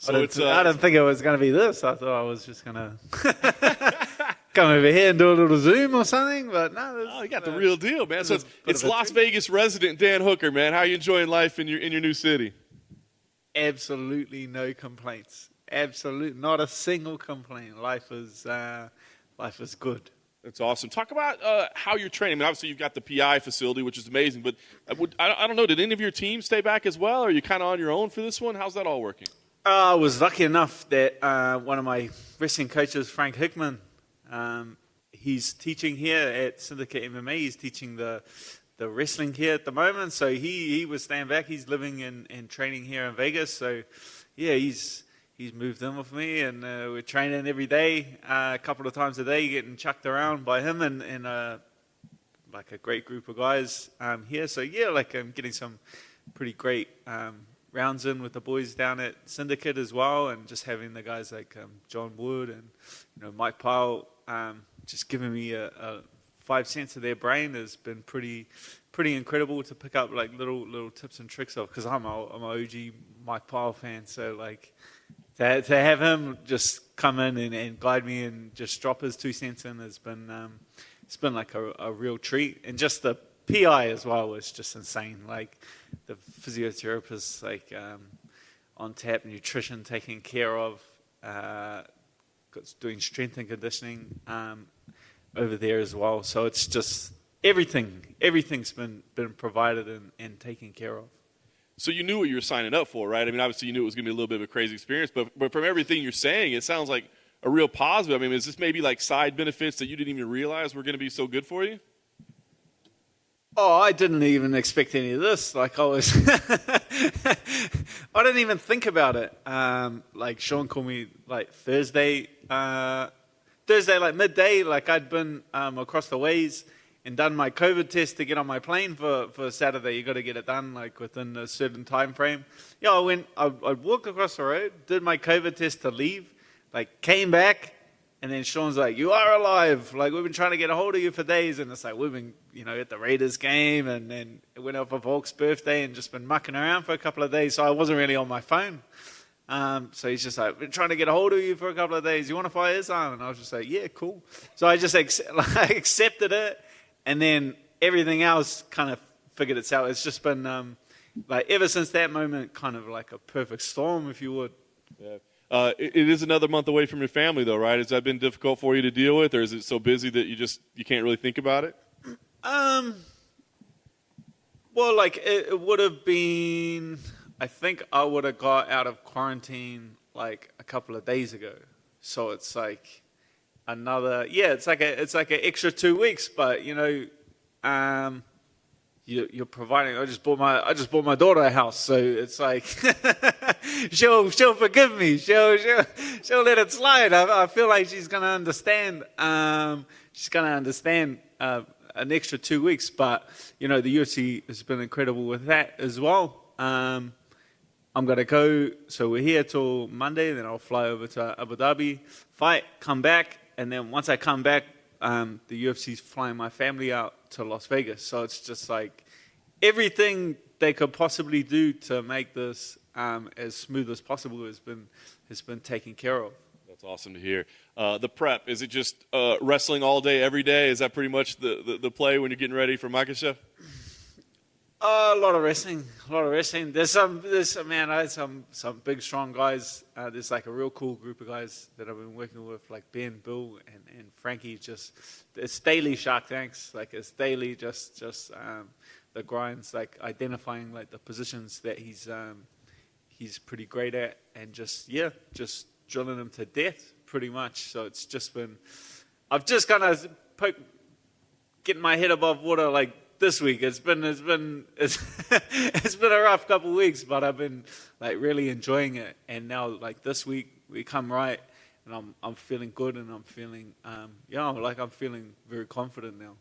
So I didn't think it was going to be this. I thought I was just going to come over here and do a little Zoom or something, but no. Oh, you got the real deal, man. So it's Las Vegas resident Dan Hooker, man. How are you enjoying life in your new city? Absolutely no complaints. Absolutely not a single complaint. Life is good. That's awesome. Talk about how you're training. I mean, obviously, you've got the PI facility, which is amazing, but I don't know, did any of your team stay back as well? Or are you kind of on your own for this one? How's that all working? I was lucky enough that one of my wrestling coaches, Frank Hickman, he's teaching here at Syndicate MMA. He's teaching the wrestling here at the moment. So he was staying back. He's living and training here in Vegas. So, yeah, he's moved in with me, and we're training every day, a couple of times a day, getting chucked around by him and like a great group of guys here. So, yeah, like I'm getting some pretty great rounds in with the boys down at Syndicate as well, and just having the guys like John Wood and Mike Pyle just giving me a 5 cents of their brain has been pretty incredible to pick up like little tips and tricks of, because I'm a OG Mike Pyle fan, so like to have him just come in and guide me and just drop his 2 cents in has been it's been like a real treat. And just the PI as well was just insane. Like the physiotherapists, like on tap, nutrition taken care of, doing strength and conditioning over there as well. So it's just everything's been provided and taken care of. So you knew what you were signing up for, right? I mean, obviously you knew it was going to be a little bit of a crazy experience, but from everything you're saying, it sounds like a real positive. I mean, is this maybe like side benefits that you didn't even realize were going to be so good for you? Oh, I didn't even expect any of this. Like I didn't even think about it. Like Sean called me like Thursday like midday. Like I'd been across the ways and done my COVID test to get on my plane for Saturday. You got to get it done like within a certain time frame. Yeah, I walked across the road, did my COVID test to leave, like came back, and then Sean's like, "You are alive. Like we've been trying to get a hold of you for days." And it's like we've been, at the Raiders game, and then it went up for Volk's birthday, and just been mucking around for a couple of days. So I wasn't really on my phone. So he's just like, "Been trying to get a hold of you for a couple of days. You want to fly his arm?" And I was just like, "Yeah, cool." So I just accepted it. And then everything else kind of figured itself out. It's just been, like, ever since that moment, kind of like a perfect storm, if you would. Yeah. It is another month away from your family, though, right? Has that been difficult for you to deal with, or is it so busy that you can't really think about it? Well, like, it would have been, I think I would have got out of quarantine, like, a couple of days ago. So it's like it's like an extra 2 weeks, but you're providing. I just bought my daughter a house, so it's like she'll forgive me. She'll let it slide. I feel like she's gonna understand. She's gonna understand an extra 2 weeks, but the UFC has been incredible with that as well. I'm gonna go. So we're here till Monday, then I'll fly over to Abu Dhabi, fight, come back. And then once I come back, the UFC's flying my family out to Las Vegas. So it's just like everything they could possibly do to make this as smooth as possible has been taken care of. That's awesome to hear. The prep, is it just wrestling all day, every day? Is that pretty much the play when you're getting ready for Makhachev? A lot of wrestling. There's some big, strong guys. There's like a real cool group of guys that I've been working with, like Ben, Bill, and Frankie. It's daily Shark Tanks. Like it's daily, just the grinds, like identifying like the positions that he's pretty great at, and just drilling them to death, pretty much. So it's just been, I've just kind of getting my head above water, like. This week it's been a rough couple of weeks, but I've been like really enjoying it. And now like this week we come right, and I'm feeling good, and I'm feeling I'm feeling very confident now.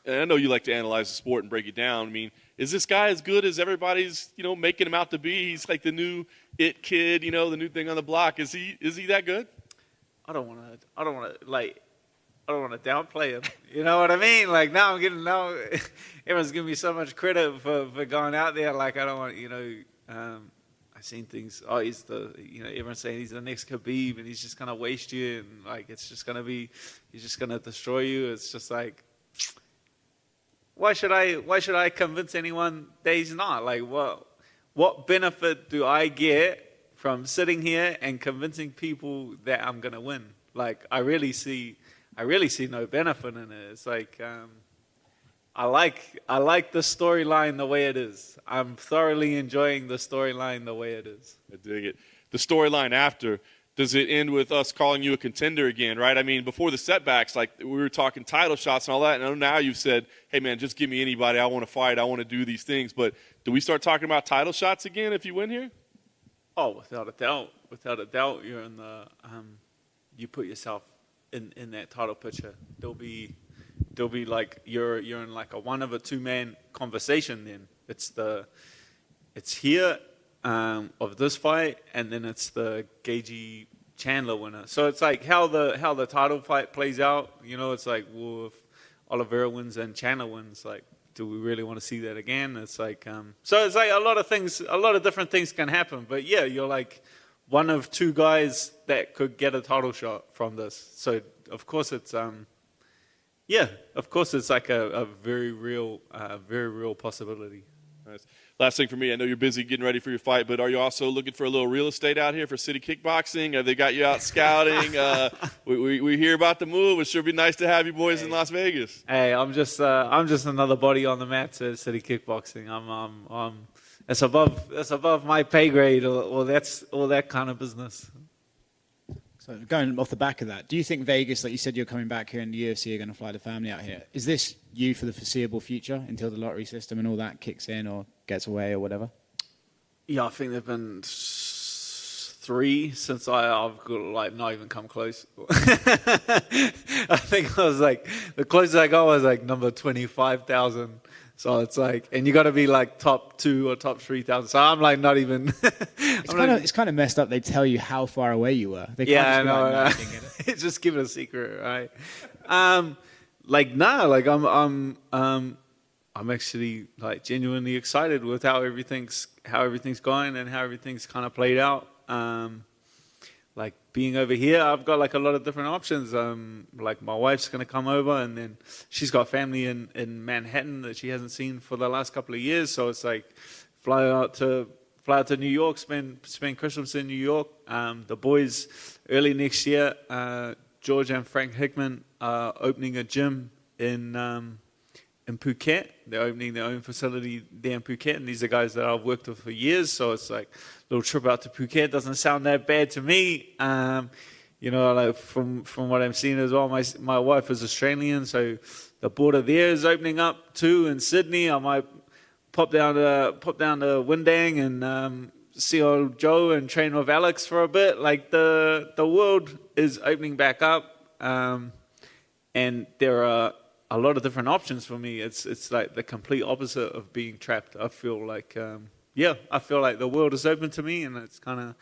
And I know you like to analyze the sport and break it down. I mean, is this guy as good as everybody's making him out to be? He's like the new it kid, the new thing on the block. Is he that good? I don't want to downplay him. You know what I mean? Like now everyone's giving me so much credit for going out there. Like I don't want, I seen things. Oh, everyone's saying he's the next Khabib, and he's just gonna waste you, and like he's just gonna destroy you. It's just like, why should I convince anyone that he's not? Like, what benefit do I get from sitting here and convincing people that I'm gonna win? Like, I really see no benefit in it. It's like, I like the storyline the way it is. I'm thoroughly enjoying the storyline the way it is. I dig it. The storyline after, does it end with us calling you a contender again, right? I mean, before the setbacks, like we were talking title shots and all that, and now you've said, hey, man, just give me anybody. I want to fight. I want to do these things. But do we start talking about title shots again if you win here? Oh, without a doubt. Without a doubt, you're in the you put yourself in that title picture. There'll be like you're in like a one of a two-man conversation. Then it's here of this fight, and then it's the Gagey Chandler winner. So it's like how the title fight plays out. You know, it's like, well, if Oliveira wins and Chandler wins, like, do we really want to see that again? It's like so it's like a lot of different things can happen. But yeah, you're like one of two guys that could get a title shot from this. So of course it's like a very real possibility. Nice. Last thing for me, I know you're busy getting ready for your fight, but are you also looking for a little real estate out here for City Kickboxing? Have they got you out scouting? We hear about the move. It sure be nice to have you boys in Las Vegas. Hey, I'm just another body on the mat to City Kickboxing. It's above my pay grade, or that's all that kind of business. So going off the back of that, do you think Vegas, like you said, you're coming back here and the UFC are going to fly the family out here? Is this you for the foreseeable future until the lottery system and all that kicks in or gets away or whatever? Yeah, I think there've been 3 since I've got, like, not even come close. I think I was like, the closest I got was like number 25,000. So it's like, and you got to be like top 2 or top 3,000. So I'm like not even. It's kind of messed up. They tell you how far away you were. They yeah, can't I just know. like, Just give it a secret, right? I'm actually like genuinely excited with how everything's going and how everything's kind of played out. Like being over here, I've got like a lot of different options. Like my wife's going to come over, and then she's got family in Manhattan that she hasn't seen for the last couple of years. So it's like fly out to New York, spend Christmas in New York. The boys early next year, George and Frank Hickman are opening a gym in Phuket. They're opening their own facility there in Phuket, and these are guys that I've worked with for years. So it's like a little trip out to Phuket doesn't sound that bad to me. You know, like from what I'm seeing as well, my wife is Australian, so the border there is opening up too. In Sydney, I might pop down to Windang and see old Joe and train with Alex for a bit. Like the world is opening back up, and there are a lot of different options for me. It's like the complete opposite of being trapped. I feel like I feel like the world is open to me, and it's kind of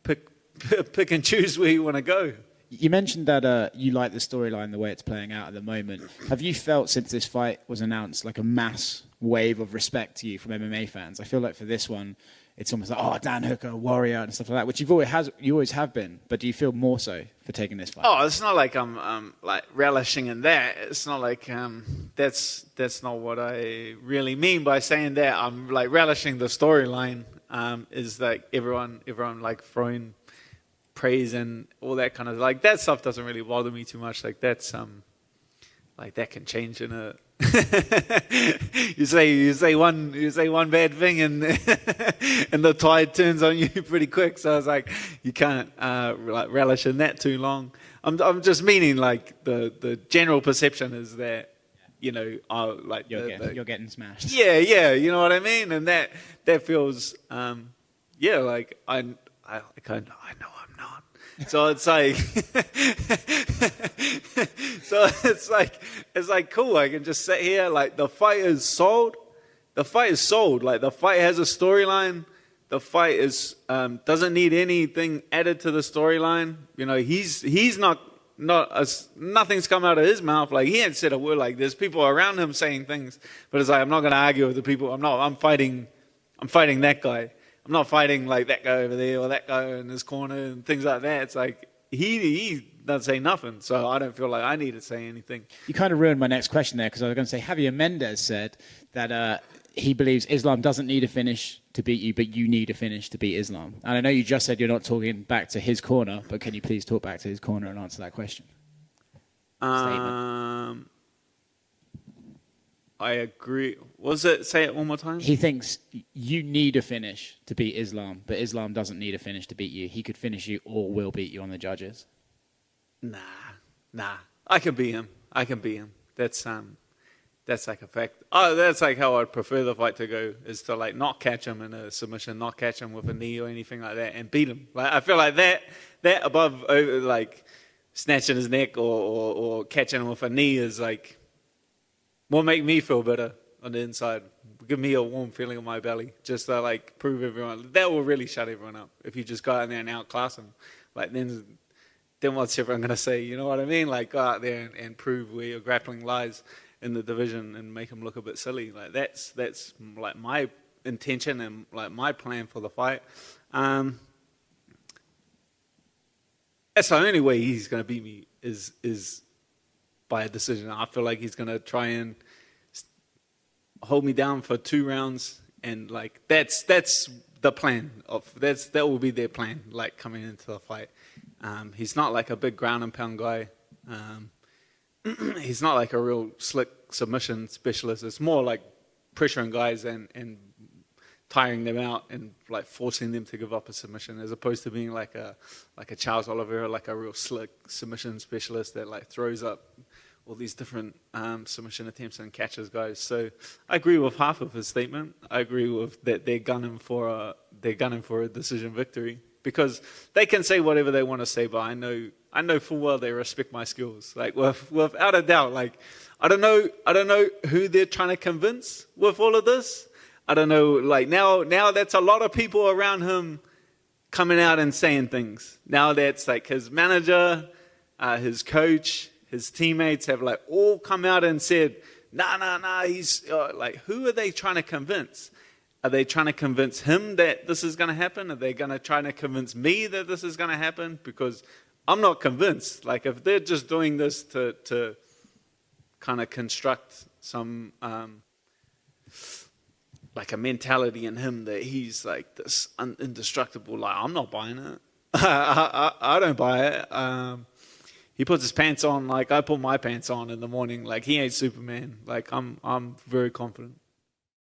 pick and choose where you want to go. You mentioned that you like the storyline the way it's playing out at the moment. Have you felt since this fight was announced like a mass wave of respect to you from MMA fans? I feel like for this one, it's almost like, oh, Dan Hooker, warrior, and stuff like that, which you always have been. But do you feel more so for taking this fight? Oh, it's not like I'm like relishing in that. It's not like that's not what I really mean by saying that. I'm like relishing the storyline. Is like everyone like throwing praise and all that kind of like that stuff doesn't really bother me too much. Like that's like that can change in a. you say one bad thing and and the tide turns on you pretty quick. So I was like, you can't like relish in that too long. I'm just meaning like the general perception is that, you know, like you're getting smashed. Yeah, you know what I mean, and that feels like I know I'm not. So it's like, it's like cool. I can just sit here. Like the fight is sold. The fight is sold. Like the fight has a storyline. The fight is doesn't need anything added to the storyline. You know, he's not nothing's come out of his mouth. Like he ain't said a word. Like there's people around him saying things, but it's like I'm not going to argue with the people. I'm fighting that guy. I'm not fighting like that guy over there or that guy in his corner and things like that. It's like he doesn't say nothing, so I don't feel like I need to say anything. You kind of ruined my next question there, because I was going to say Javier Mendez said that he believes Islam doesn't need a finish to beat you, but you need a finish to beat Islam. And I know you just said you're not talking back to his corner, but can you please talk back to his corner and answer that question? Statement. I agree. Say it one more time? He thinks you need a finish to beat Islam, but Islam doesn't need a finish to beat you. He could finish you or will beat you on the judges. Nah. I can beat him. That's like a fact. Oh, that's like how I'd prefer the fight to go, is to like not catch him in a submission, not catch him with a knee or anything like that, and beat him. Like I feel like that above like snatching his neck or catching him with a knee is like will make me feel better on the inside. Give me a warm feeling in my belly, just to like prove everyone. That will really shut everyone up if you just go out there and outclass them. Like then what's everyone gonna say? You know what I mean? Like go out there and prove where your grappling lies in the division and make them look a bit silly. Like that's like my intention and like my plan for the fight. That's the only way he's gonna beat me is by a decision. I feel like he's gonna try and hold me down for 2 rounds, and like that's the plan that will be their plan. Like coming into the fight, he's not like a big ground and pound guy. He's not like a real slick submission specialist. It's more like pressuring guys and tiring them out and like forcing them to give up a submission, as opposed to being like a Charles Oliveira, like a real slick submission specialist that like throws up all these different submission attempts and catches guys. So I agree with half of his statement. I agree with that they're gunning for a decision victory, because they can say whatever they want to say, but I know full well they respect my skills. Like without a doubt. Like I don't know who they're trying to convince with all of this. I don't know. Like now that's a lot of people around him coming out and saying things. Now that's like his manager, his coach, his teammates have like all come out and said, nah. He's like, who are they trying to convince? Are they trying to convince him that this is going to happen? Are they going to try to convince me that this is going to happen? Because I'm not convinced. Like if they're just doing this to kind of construct some like a mentality in him that he's like this indestructible, like I'm not buying it. I don't buy it. He puts his pants on like I put my pants on in the morning. Like he ain't Superman. Like I'm very confident.